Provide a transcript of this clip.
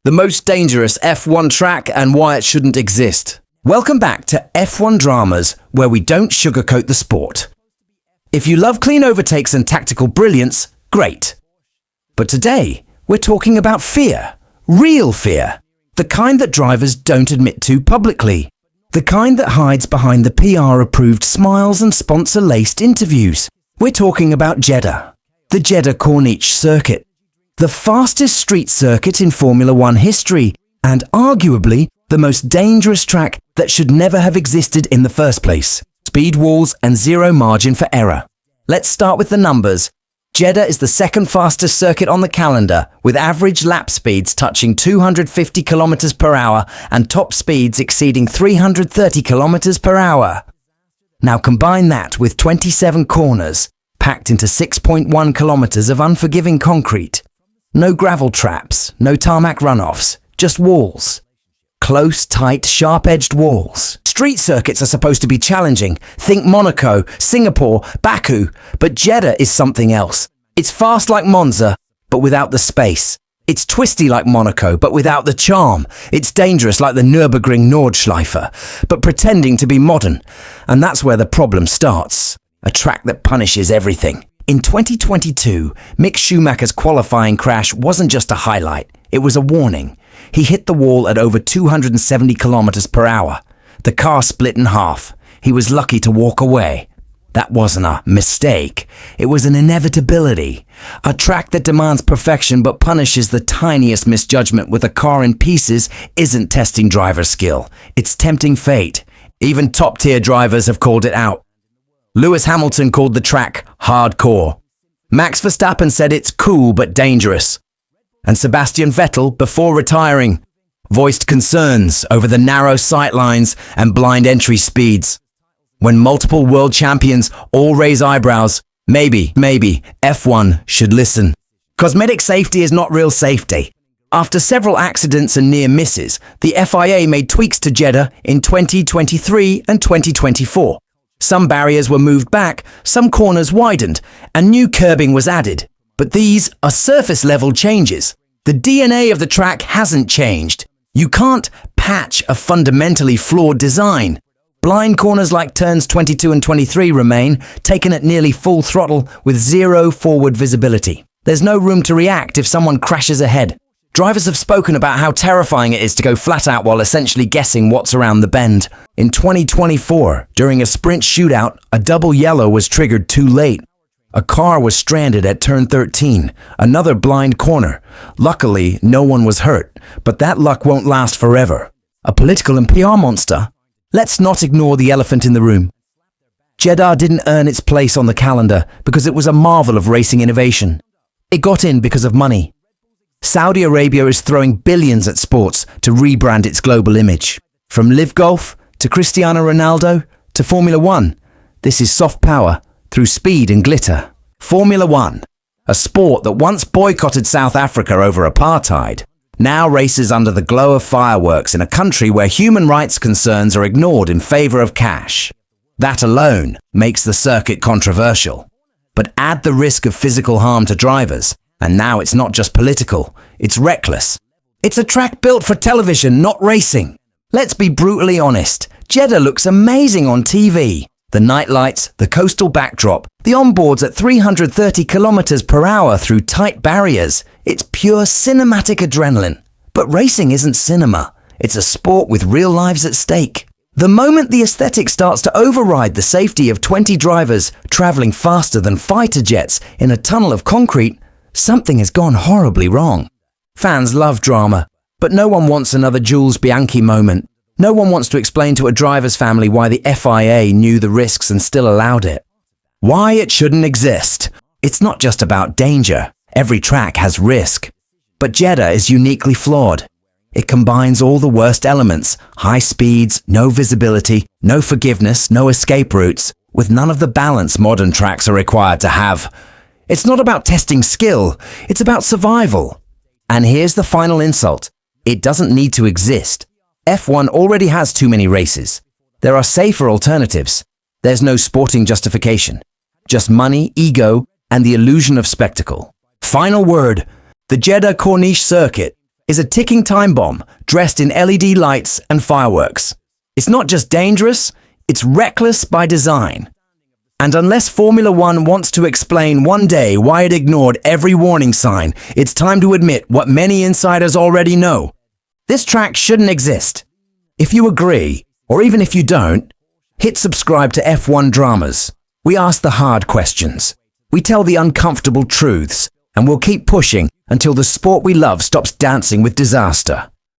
the most dangerous F1 track and why it shouldn't exist. Welcome back to F1 Dramas, where we don't sugarcoat the sport. If you love clean overtakes and tactical brilliance, great. But today, we're talking about fear. Real fear. The kind that drivers don't admit to publicly. The kind that hides behind the PR-approved smiles and sponsor-laced interviews. We're talking about Jeddah. The Jeddah Corniche Circuit. The fastest street circuit in Formula One history, and arguably the most dangerous track that should never have existed in the first place. Speed walls and zero margin for error. Let's start with the numbers. Jeddah is the second fastest circuit on the calendar, with average lap speeds touching 250 kilometers per hour and top speeds exceeding 330 kilometers per hour. Now combine that with 27 corners, packed into 6.1 kilometers of unforgiving concrete. No gravel traps, no tarmac runoffs, just walls. Close, tight, sharp-edged walls. Street circuits are supposed to be challenging. Think Monaco, Singapore, Baku. But Jeddah is something else. It's fast like Monza, but without the space. It's twisty like Monaco, but without the charm. It's dangerous like the Nürburgring Nordschleife, but pretending to be modern. And that's where the problem starts. A track that punishes everything. In 2022, Mick Schumacher's qualifying crash wasn't just a highlight, it was a warning. He hit the wall at over 270 kilometers per hour. The car split in half. He was lucky to walk away. That wasn't a mistake, it was an inevitability. A track that demands perfection but punishes the tiniest misjudgment with a car in pieces isn't testing driver skill, it's tempting fate. Even top-tier drivers have called it out. Lewis Hamilton called the track hardcore. Max Verstappen said it's cool but dangerous. And Sebastian Vettel, before retiring, voiced concerns over the narrow sightlines and blind entry speeds. When multiple world champions all raise eyebrows, maybe F1 should listen. Cosmetic safety is not real safety. After several accidents and near misses, the FIA made tweaks to Jeddah in 2023 and 2024. Some barriers were moved back, some corners widened, and new curbing was added. But these are surface-level changes. The DNA of the track hasn't changed. You can't patch a fundamentally flawed design. Blind corners like turns 22 and 23 remain, taken at nearly full throttle with zero forward visibility. There's no room to react if someone crashes ahead. Drivers have spoken about how terrifying it is to go flat out while essentially guessing what's around the bend. In 2024, during a sprint shootout, a double yellow was triggered too late. A car was stranded at turn 13, another blind corner. Luckily, no one was hurt, but that luck won't last forever. A political and PR monster? Let's not ignore the elephant in the room. Jeddah didn't earn its place on the calendar because it was a marvel of racing innovation. It got in because of money. Saudi Arabia is throwing billions at sports to rebrand its global image. From Live Golf to Cristiano Ronaldo to Formula One, this is soft power through speed and glitter. Formula One, a sport that once boycotted South Africa over apartheid, now races under the glow of fireworks in a country where human rights concerns are ignored in favor of cash. That alone makes the circuit controversial. But add the risk of physical harm to drivers, and now it's not just political, it's reckless. It's a track built for television, not racing. Let's be brutally honest, Jeddah looks amazing on TV. The night lights, the coastal backdrop, the onboards at 330 kilometers per hour through tight barriers. It's pure cinematic adrenaline. But racing isn't cinema. It's a sport with real lives at stake. The moment the aesthetic starts to override the safety of 20 drivers traveling faster than fighter jets in a tunnel of concrete, something has gone horribly wrong. Fans love drama, but no one wants another Jules Bianchi moment. No one wants to explain to a driver's family why the FIA knew the risks and still allowed it. Why it shouldn't exist. It's not just about danger. Every track has risk. But Jeddah is uniquely flawed. It combines all the worst elements, high speeds, no visibility, no forgiveness, no escape routes, with none of the balance modern tracks are required to have. It's not about testing skill, it's about survival. And here's the final insult. It doesn't need to exist. F1 already has too many races. There are safer alternatives. There's no sporting justification. Just money, ego, and the illusion of spectacle. Final word. The Jeddah Corniche Circuit. is a ticking time bomb dressed in LED lights and fireworks. It's not just dangerous, it's reckless by design. And unless Formula One wants to explain one day why it ignored every warning sign, it's time to admit what many insiders already know. This track shouldn't exist. If you agree, or even if you don't, hit subscribe to F1 Dramas. We ask the hard questions. We tell the uncomfortable truths, and we'll keep pushing until the sport we love stops dancing with disaster.